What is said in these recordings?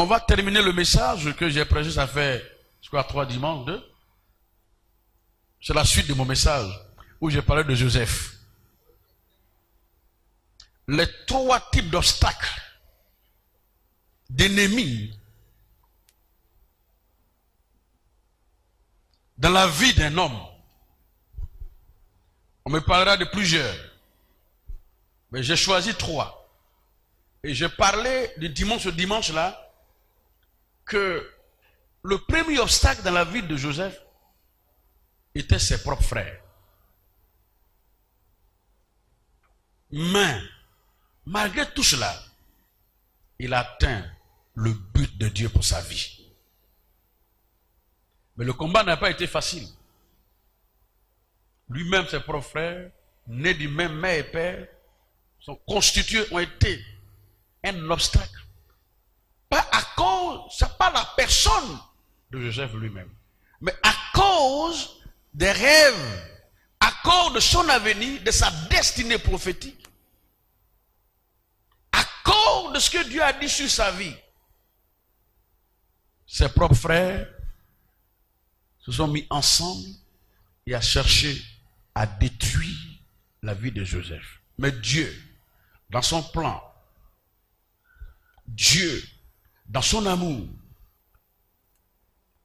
On va terminer le message que j'ai prêché, ça fait, je crois, 3 dimanches, 2. C'est la suite de mon message où j'ai parlé de Joseph. Les 3 types d'obstacles, d'ennemis dans la vie d'un homme. On me parlera de plusieurs, mais j'ai choisi 3. Et j'ai parlé du dimanche, ce dimanche-là, que le premier obstacle dans la vie de Joseph était ses propres frères. Mais, malgré tout cela, il atteint le but de Dieu pour sa vie. Mais le combat n'a pas été facile. Lui-même, ses propres frères, nés du même mère et père, sont constitués, ont été un obstacle. Pas à cause, c'est pas la personne de Joseph lui-même, mais à cause des rêves, à cause de son avenir, de sa destinée prophétique, à cause de ce que Dieu a dit sur sa vie. Ses propres frères se sont mis ensemble et a cherché à détruire la vie de Joseph. Mais Dieu, dans son plan, Dieu, dans son amour,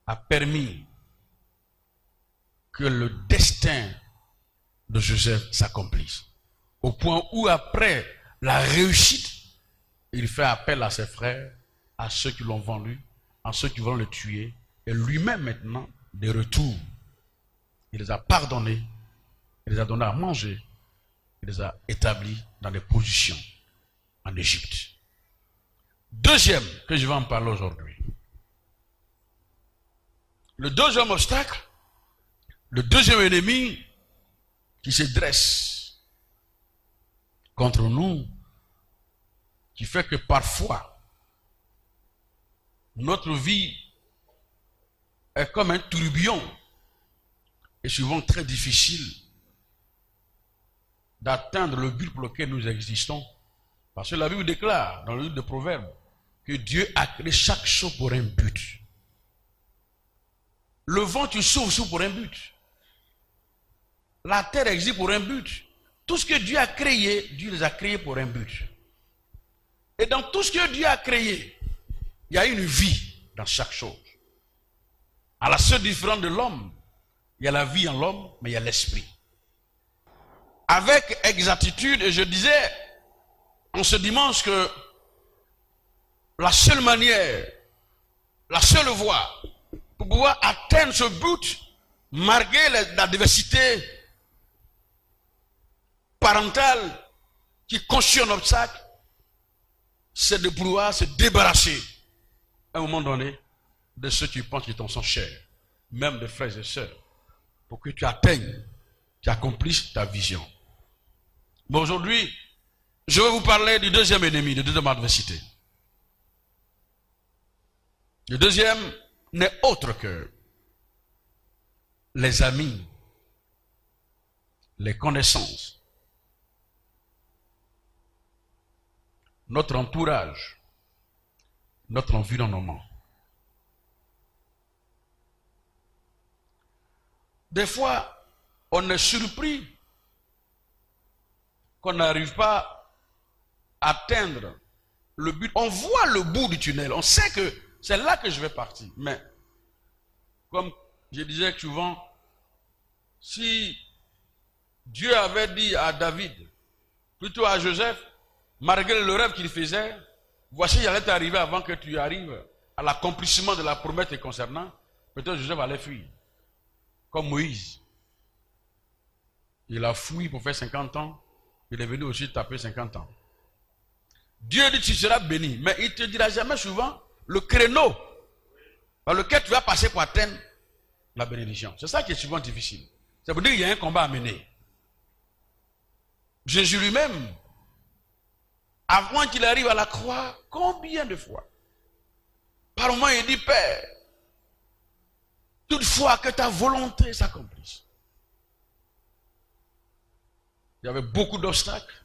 a permis que le destin de Joseph s'accomplisse. Au point où après la réussite, il fait appel à ses frères, à ceux qui l'ont vendu, à ceux qui vont le tuer, et lui-même maintenant, de retour, il les a pardonnés, il les a donnés à manger, il les a établis dans des positions en Égypte. Deuxième, que je vais en parler aujourd'hui. Le deuxième obstacle, le deuxième ennemi qui se dresse contre nous, qui fait que parfois, notre vie est comme un tourbillon et souvent très difficile d'atteindre le but pour lequel nous existons. Parce que la Bible déclare dans le livre de Proverbes que Dieu a créé chaque chose pour un but. Le vent, tu souffles sous pour un but. La terre existe pour un but. Tout ce que Dieu a créé, Dieu les a créés pour un but. Et dans tout ce que Dieu a créé, il y a une vie dans chaque chose. À la seule différence de l'homme, il y a la vie en l'homme, mais il y a l'esprit. Avec exactitude, et je disais en ce dimanche que la seule manière, la seule voie pour pouvoir atteindre ce but, malgré la diversité parentale qui constitue un obstacle, c'est de pouvoir se débarrasser à un moment donné de ceux qui pensent qu'ils t'en sont chers, même de frères et sœurs, pour que tu atteignes, tu accomplisses ta vision. Mais aujourd'hui, je vais vous parler du deuxième ennemi, de deuxième adversité. Le deuxième n'est autre que les amis, les connaissances, notre entourage, notre environnement. Des fois, on est surpris qu'on n'arrive pas à atteindre le but. On voit le bout du tunnel, on sait que c'est là que je vais partir. Mais, comme je disais souvent, si Dieu avait dit à David, plutôt à Joseph, malgré le rêve qu'il faisait, voici, il allait t'arriver avant que tu arrives à l'accomplissement de la promesse te concernant, peut-être Joseph allait fuir. Comme Moïse. Il a fui pour faire 50 ans, il est venu aussi taper 50 ans. Dieu dit tu seras béni, mais il ne te dira jamais souvent le créneau par lequel tu vas passer pour atteindre la bénédiction. C'est ça qui est souvent difficile. Ça veut dire qu'il y a un combat à mener. Jésus lui-même, avant qu'il arrive à la croix, combien de fois, par moment il dit, Père, toutefois que ta volonté s'accomplisse. Il y avait beaucoup d'obstacles.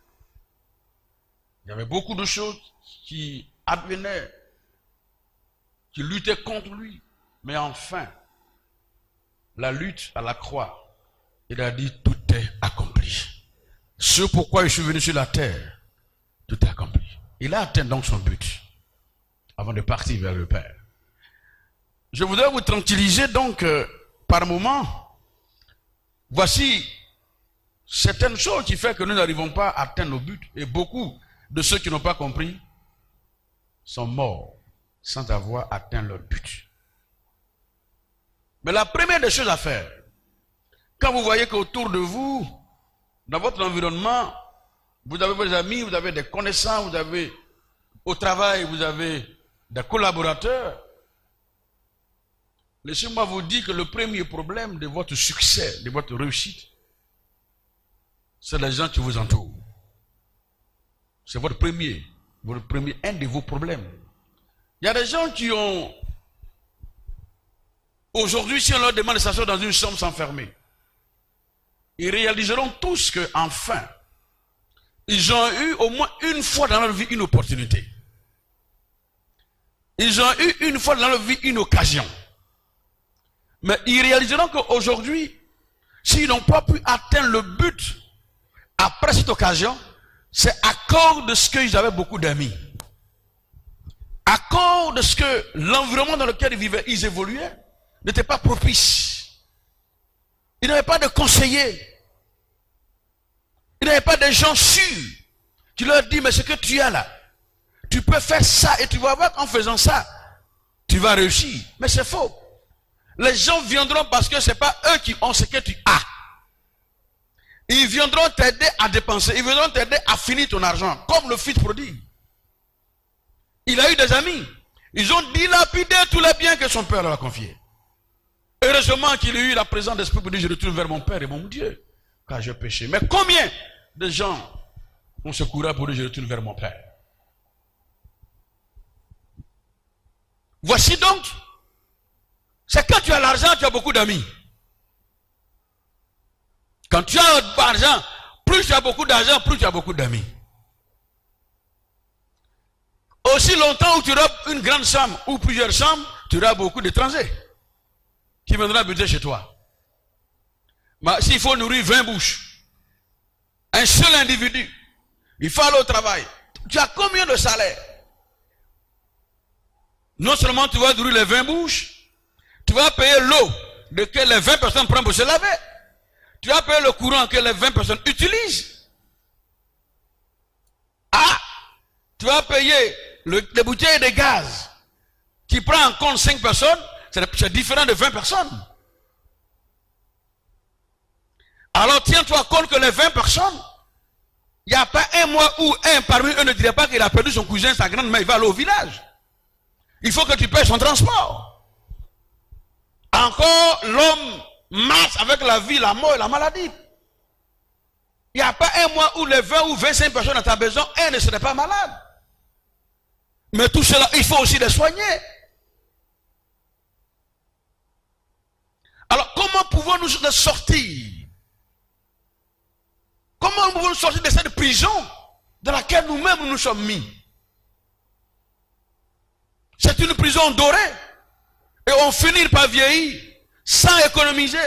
Il y avait beaucoup de choses qui advenaient qui luttaient contre lui. Mais enfin, la lutte à la croix, il a dit tout est accompli. Ce pourquoi je suis venu sur la terre, tout est accompli. Il a atteint donc son but avant de partir vers le Père. Je voudrais vous tranquilliser donc par moment. Voici certaines choses qui font que nous n'arrivons pas à atteindre nos buts. Et beaucoup de ceux qui n'ont pas compris sont morts sans avoir atteint leur but. Mais la première des choses à faire, quand vous voyez qu'autour de vous, dans votre environnement, vous avez vos amis, vous avez des connaissances, vous avez au travail, vous avez des collaborateurs, laissez-moi vous dire que le premier problème de votre succès, de votre réussite, c'est les gens qui vous entourent. C'est un de vos problèmes. Il y a des gens qui ont, aujourd'hui, si on leur demande de s'asseoir dans une chambre s'enfermer, ils réaliseront tous que, enfin, ils ont eu au moins une fois dans leur vie une opportunité. Ils ont eu une fois dans leur vie une occasion. Mais ils réaliseront qu'aujourd'hui, s'ils n'ont pas pu atteindre le but après cette occasion, c'est à cause de ce qu'ils avaient beaucoup d'amis. À cause de ce que l'environnement dans lequel ils vivaient, ils évoluaient, n'était pas propice. Ils n'avaient pas de conseillers. Ils n'avaient pas de gens sûrs qui leur disent, mais ce que tu as là, tu peux faire ça et tu vas voir qu'en faisant ça, tu vas réussir. Mais c'est faux. Les gens viendront parce que ce n'est pas eux qui ont ce que tu as. Ils viendront t'aider à dépenser. Ils viendront t'aider à finir ton argent. Comme le fils prodigue. Il a eu des amis. Ils ont dilapidé tous les biens que son père leur a confiés. Heureusement qu'il a eu la présence d'esprit pour dire, je retourne vers mon père et mon Dieu, car j'ai péché. Mais combien de gens ont ce courage pour dire, je retourne vers mon père? Voici donc, c'est quand tu as l'argent, tu as beaucoup d'amis. Quand tu as de l'argent, plus tu as beaucoup d'argent, plus tu as beaucoup d'amis. Aussi longtemps où tu auras une grande chambre ou plusieurs chambres, tu auras beaucoup d'étrangers qui viendront habiter chez toi. Mais s'il faut nourrir 20 bouches, un seul individu, il faut aller au travail. Tu as combien de salaire? Non seulement tu vas nourrir les 20 bouches, tu vas payer l'eau de que les 20 personnes prennent pour se laver. Tu vas payer le courant que les 20 personnes utilisent. Ah! Tu vas payer les bouteilles de gaz qui prend en compte 5 personnes, c'est différent de 20 personnes. Alors tiens-toi compte que les 20 personnes, il n'y a pas un mois où un parmi eux ne dirait pas qu'il a perdu son cousin, sa grand-mère, il va aller au village. Il faut que tu payes son transport. Encore l'homme marche avec la vie, la mort et la maladie. Il n'y a pas un mois où les 20 ou 25 personnes à ta maison, un ne serait pas malade. Mais tout cela, il faut aussi les soigner. Alors, comment pouvons-nous sortir? Comment pouvons-nous sortir de cette prison dans laquelle nous-mêmes nous sommes mis? C'est une prison dorée. Et on finit par vieillir sans économiser.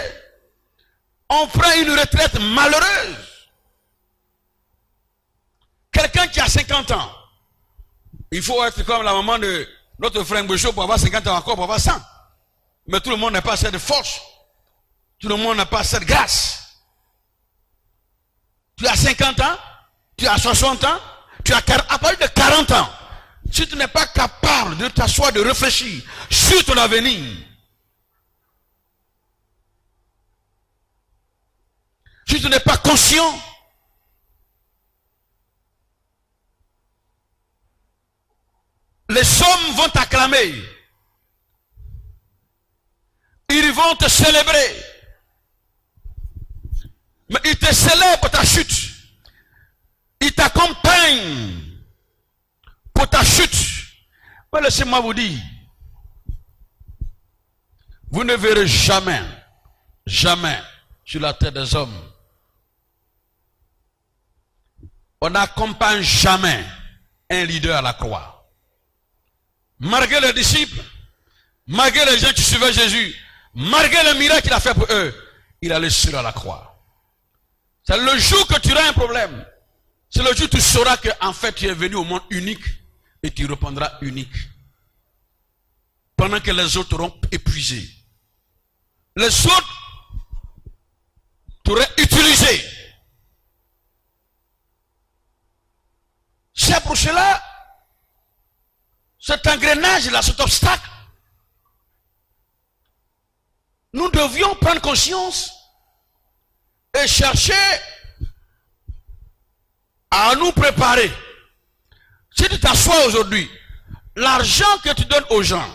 On prend une retraite malheureuse. Quelqu'un qui a 50 ans, il faut être comme la maman de notre frère Mboucho pour avoir 50 ans encore, pour avoir 100. Mais tout le monde n'a pas cette force. Tout le monde n'a pas cette grâce. Tu as 50 ans, tu as 60 ans, tu as 40, à partir de 40 ans, si tu n'es pas capable de t'asseoir, de réfléchir sur ton avenir, si tu n'es pas conscient, les hommes vont t'acclamer. Ils vont te célébrer. Mais ils te célèbrent pour ta chute. Ils t'accompagnent pour ta chute. Mais laissez-moi vous dire, vous ne verrez jamais, jamais sur la terre des hommes, on n'accompagne jamais un leader à la croix. Malgré les disciples, malgré les gens qui suivaient Jésus, malgré le miracle qu'il a fait pour eux, il allait sur la croix. C'est le jour que tu auras un problème. C'est le jour où tu sauras que en fait tu es venu au monde unique et tu répondras unique. Pendant que les autres auront épuisé. Les autres t'auraient utilisé. C'est pour cela, cet engrenage-là, cet obstacle, nous devions prendre conscience et chercher à nous préparer. Si tu t'assois aujourd'hui, l'argent que tu donnes aux gens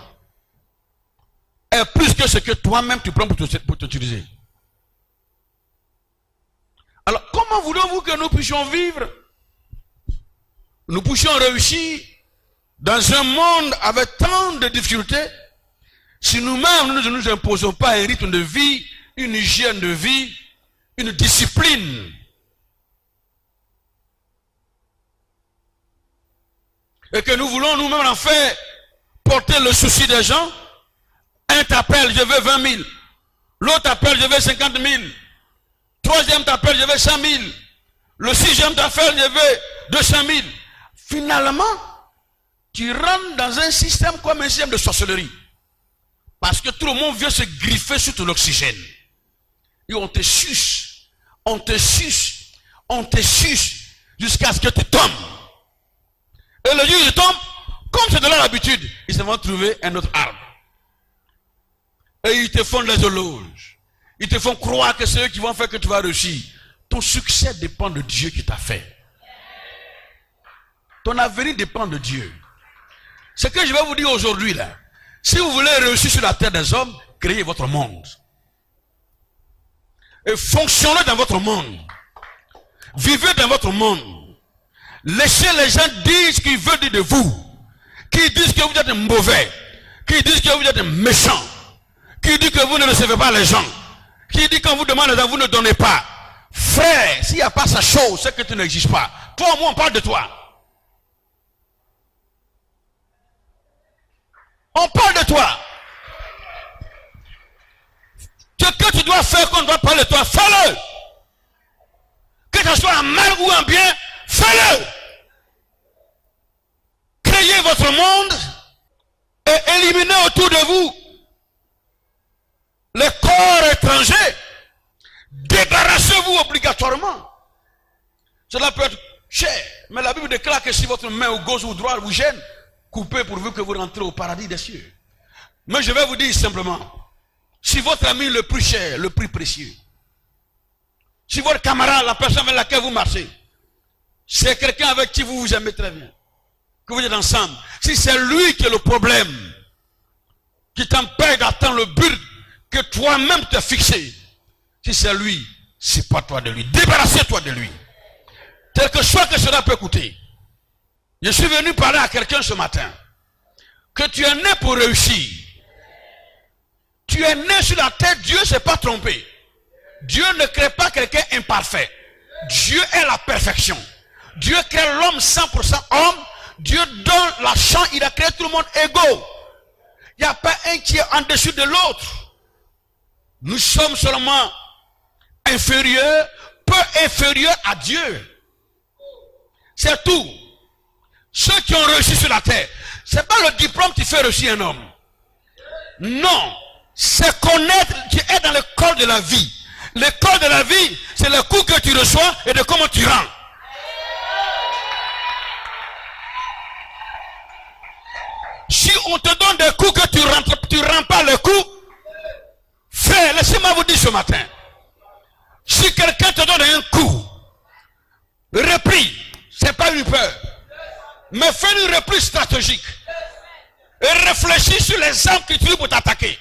est plus que ce que toi-même tu prends pour t'utiliser. Alors, comment voulez-vous que nous puissions vivre? Nous puissions réussir dans un monde avec tant de difficultés si nous-mêmes nous ne nous imposons pas un rythme de vie, une hygiène de vie, une discipline. Et que nous voulons nous-mêmes en faire porter le souci des gens. Un t'appelle, je veux 20 000. L'autre t'appelle, je veux 50 000. Troisième t'appelle, je veux 100 000. Le sixième t'appelle, je veux 200 000. Finalement, tu rentres dans un système comme un système de sorcellerie. Parce que tout le monde vient se griffer sur ton oxygène. Et on te suce, on te suce, on te suce, jusqu'à ce que tu tombes. Et le jour où tu tombes, comme c'est de leur habitude, ils se vont trouver un autre arbre. Et ils te font des éloges. Ils te font croire que c'est eux qui vont faire que tu vas réussir. Ton succès dépend de Dieu qui t'a fait. Ton avenir dépend de Dieu. Ce que je vais vous dire aujourd'hui là, si vous voulez réussir sur la terre des hommes, créez votre monde. Et fonctionnez dans votre monde. Vivez dans votre monde. Laissez les gens dire ce qu'ils veulent dire de vous. Qui disent que vous êtes mauvais. Qui disent que vous êtes méchant. Qui dit que vous ne recevez pas les gens. Qui dit qu'on vous demande les gens, vous ne donnez pas. Frère, s'il n'y a pas sa chose, c'est que tu n'existes pas. Toi, moi, on parle de toi. On parle de toi. Ce que tu dois faire quand on doit parler de toi, fais-le. Que ce soit en mal ou en bien, fais-le. Créez votre monde et éliminez autour de vous les corps étrangers. Débarrassez-vous obligatoirement. Cela peut être cher, mais la Bible déclare que si votre main ou gauche ou droite vous gêne, coupez pourvu que vous rentrez au paradis des cieux. Mais je vais vous dire simplement, si votre ami le plus cher, le plus précieux, si votre camarade, la personne avec laquelle vous marchez, c'est quelqu'un avec qui vous vous aimez très bien, que vous êtes ensemble, si c'est lui qui est le problème, qui t'empêche d'atteindre le but que toi-même t'as fixé, si c'est lui, sépare-toi de lui, débarrassez-toi de lui. Tel que soit que cela peut coûter. Je suis venu parler à quelqu'un ce matin, que tu es né pour réussir. Tu es né sur la terre, Dieu ne s'est pas trompé. Dieu ne crée pas quelqu'un imparfait. Dieu est la perfection. Dieu crée l'homme 100% homme. Dieu donne la chance, il a créé tout le monde égaux. Il n'y a pas un qui est en dessus de l'autre. Nous sommes seulement inférieurs, peu inférieurs à Dieu. C'est tout. Ceux qui ont réussi sur la terre, c'est pas le diplôme qui fait réussir un homme. Non. C'est connaître, tu es dans l'école de la vie. L'école de la vie, c'est le coup que tu reçois et de comment tu rends. Si on te donne des coups que tu rends pas les coups, frère, laissez-moi vous dire ce matin. Si quelqu'un te donne un coup, repris, c'est pas une peur. Mais fais une reprise stratégique. Et réfléchis sur les armes que tu utilises pour t'attaquer.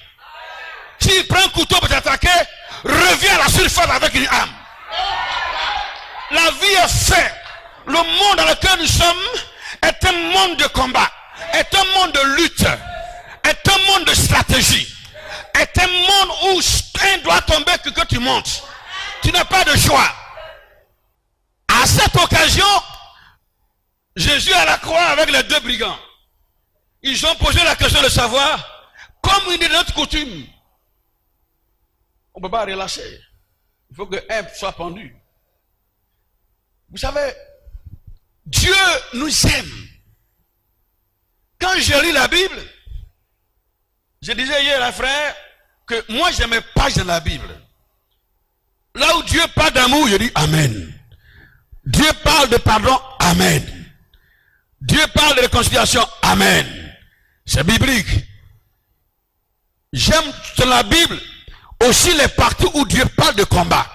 S'il prend un couteau pour t'attaquer, reviens à la surface avec une arme. La vie est faite. Le monde dans lequel nous sommes est un monde de combat, est un monde de lutte, est un monde de stratégie, est un monde où un doit tomber que tu montes. Tu n'as pas de choix. À cette occasion, Jésus à la croix avec les deux brigands. Ils ont posé la question de savoir Comme une de notre coutume, on ne peut pas relâcher. Il faut que un soit pendu. Vous savez, Dieu nous aime. Quand je lis la Bible, je disais hier à frère que moi je me page dans la Bible. Là où Dieu parle d'amour, je dis Amen. Dieu parle de pardon, Amen. Dieu parle de réconciliation, Amen. C'est biblique. J'aime dans la Bible aussi les parties où Dieu parle de combat.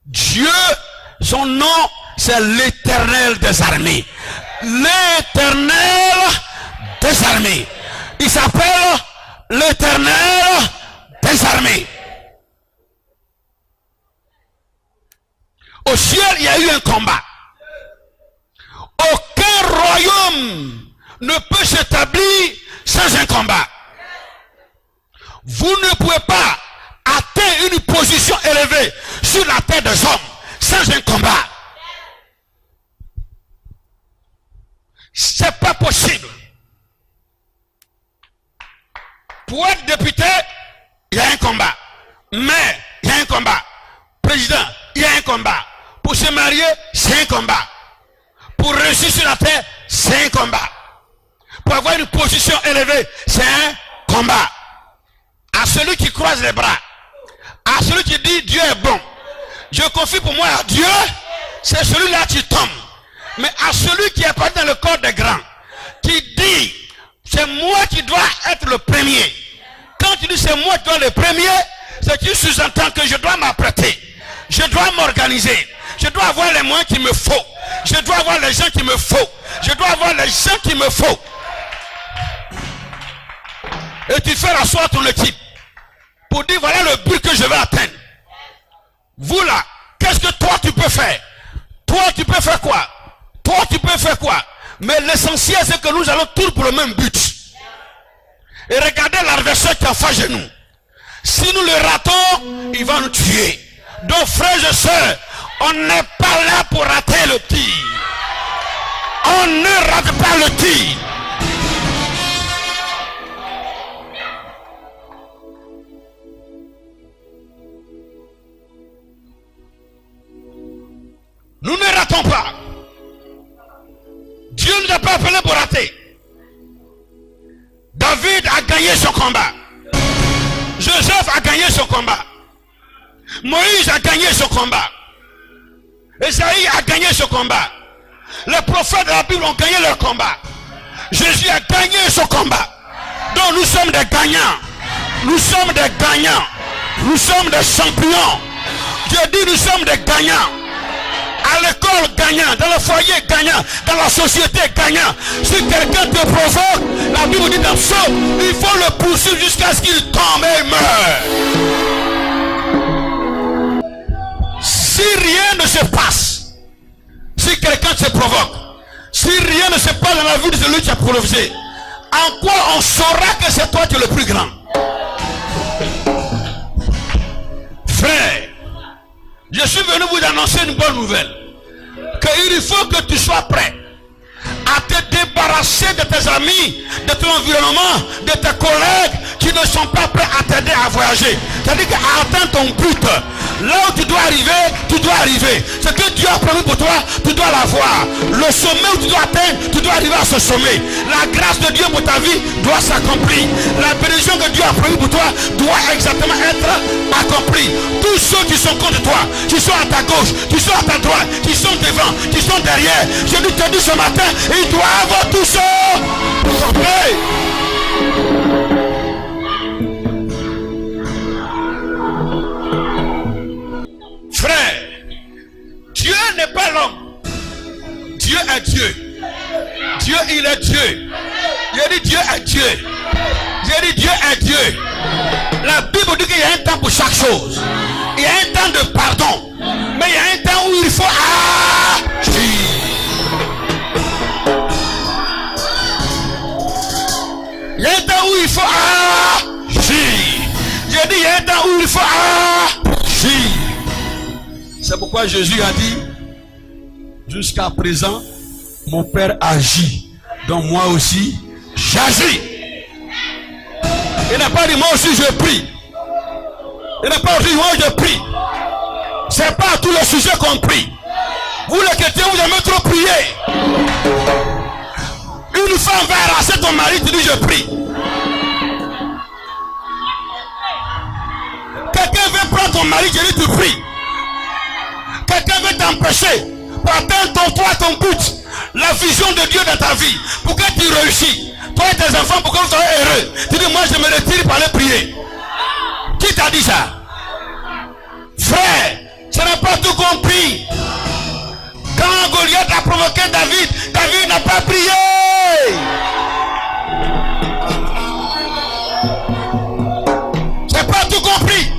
Dieu, son nom, c'est l'Éternel des armées. L'Éternel des armées. Il s'appelle l'Éternel des armées. Au ciel, il y a eu un combat. Aucun royaume ne peut s'établir sans un combat. Vous ne pouvez pas atteindre une position élevée sur la terre des hommes sans un combat. C'est pas possible. Pour être député, il y a un combat. Maire, il y a un combat. Président, il y a un combat. Pour se marier, c'est un combat. Pour réussir sur la terre, c'est un combat. Pour avoir une position élevée, c'est un combat. À celui qui croise les bras, à celui qui dit Dieu est bon, je confie pour moi à Dieu, c'est celui-là qui tombe. Mais à celui qui est pas dans le corps des grands, qui dit c'est moi qui dois être le premier. Quand tu dis c'est moi qui dois être le premier, c'est que tu sous-entends que je dois m'apprêter, je dois m'organiser, je dois avoir les moyens qu'il me faut, je dois avoir les gens qu'il me faut, je dois avoir les gens qu'il me faut. Et tu fais rasseoir ton équipe pour dire voilà le but que je vais atteindre. Vous là, qu'est-ce que toi tu peux faire? Toi tu peux faire quoi? Toi tu peux faire quoi? Mais l'essentiel c'est que nous allons tous pour le même but. Et regardez l'adversaire qui est en face de nous. Si nous le ratons, il va nous tuer. Donc frères et sœurs, on n'est pas là pour rater le tir. On ne rate pas le tir. Nous ne ratons pas. Dieu ne nous a pas appelé pour rater. David a gagné son combat. Joseph a gagné son combat. Moïse a gagné son combat. Esaïe a gagné son combat. Les prophètes de la Bible ont gagné leur combat. Jésus a gagné son combat. Donc nous sommes des gagnants. Nous sommes des gagnants. Nous sommes des champions. Dieu dit nous sommes des gagnants. À l'école gagnant, dans le foyer gagnant, dans la société gagnant. Si quelqu'un te provoque, la Bible dit dans Psaume, il faut le poursuivre jusqu'à ce qu'il tombe et meure. Si rien ne se passe, si quelqu'un te provoque, si rien ne se passe dans la vie de celui qui a provoqué, en quoi on saura que c'est toi qui es le plus grand? Frère, je suis venu vous annoncer une bonne nouvelle. Qu'il faut que tu sois prêt à te débarrasser de tes amis, de ton environnement, de tes collègues qui ne sont pas prêts à t'aider à voyager. C'est-à-dire qu'à atteindre ton but, là où tu dois arriver, tu dois arriver. Ce que Dieu a promis pour toi, tu dois l'avoir. Le sommet où tu dois atteindre, tu dois arriver à ce sommet. La grâce de Dieu pour ta vie doit s'accomplir. La bénédiction que Dieu a promis pour toi doit exactement être accomplie. Tous ceux qui sont contre toi, qui sont à ta gauche, qui sont à ta droite, qui sont devant, qui sont derrière, je te dis ce matin, ils doivent tous tomber. Frère, Dieu n'est pas l'homme. Dieu est Dieu. Dieu, il est Dieu. J'ai dit Dieu est Dieu. J'ai dit Dieu est Dieu. La Bible dit qu'il y a un temps pour chaque chose. Il y a un temps de pardon. Mais il y a un temps où il faut agir. Il y a un temps où il faut agir. J'ai dit il y a un temps où il faut agir. C'est pourquoi Jésus a dit, jusqu'à présent, mon Père agit. Donc moi aussi, j'agis. Il n'a pas dit moi aussi je prie. Il n'a pas dit moi je prie. C'est pas à tous les sujets qu'on prie. Vous les chrétiens, vous aimez trop prier. Une femme va arracher ton mari, tu dis je prie. Quelqu'un veut prendre ton mari, je dis tu pries. Quelqu'un veut t'empêcher pour atteindre ton but, la vision de Dieu dans ta vie, pour que tu réussis. Toi et tes enfants, pour que vous soyez heureux. Tu dis moi je me retire pour aller prier. Qui t'a dit ça? Frère, tu n'as pas tout compris. Quand Goliath a provoqué David, David n'a pas prié. C'est pas tout compris.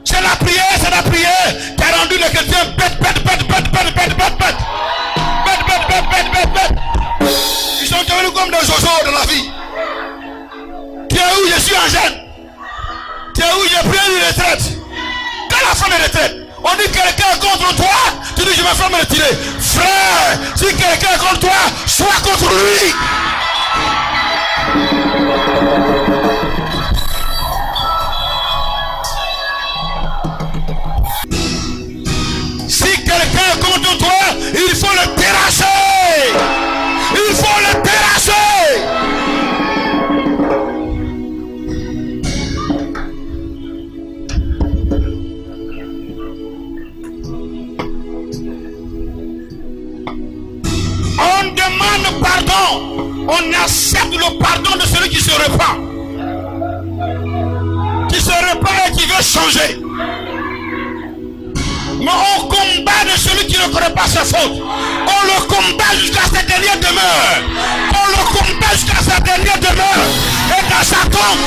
C'est la prière qui a rendu les chrétiens bêtes. Ils sont devenus comme des oiseaux dans la vie. Tu es où? Je suis en jeûne. Tu es où? J'ai pris une retraite. Quand la fin de retraite, on dit quelqu'un est contre toi, tu dis je vais faire me retirer. Frère, si quelqu'un est contre toi, sois contre lui. Si quelqu'un est contre toi, il faut le terrasser. Il faut le terrasser. On demande pardon. On accepte le pardon de celui qui se repent. Qui se repent et qui veut changer. Mais on combat de celui qui ne connaît pas ses fautes. On le combat jusqu'à sa dernière demeure. On le combat jusqu'à sa dernière demeure. Et dans sa tombe,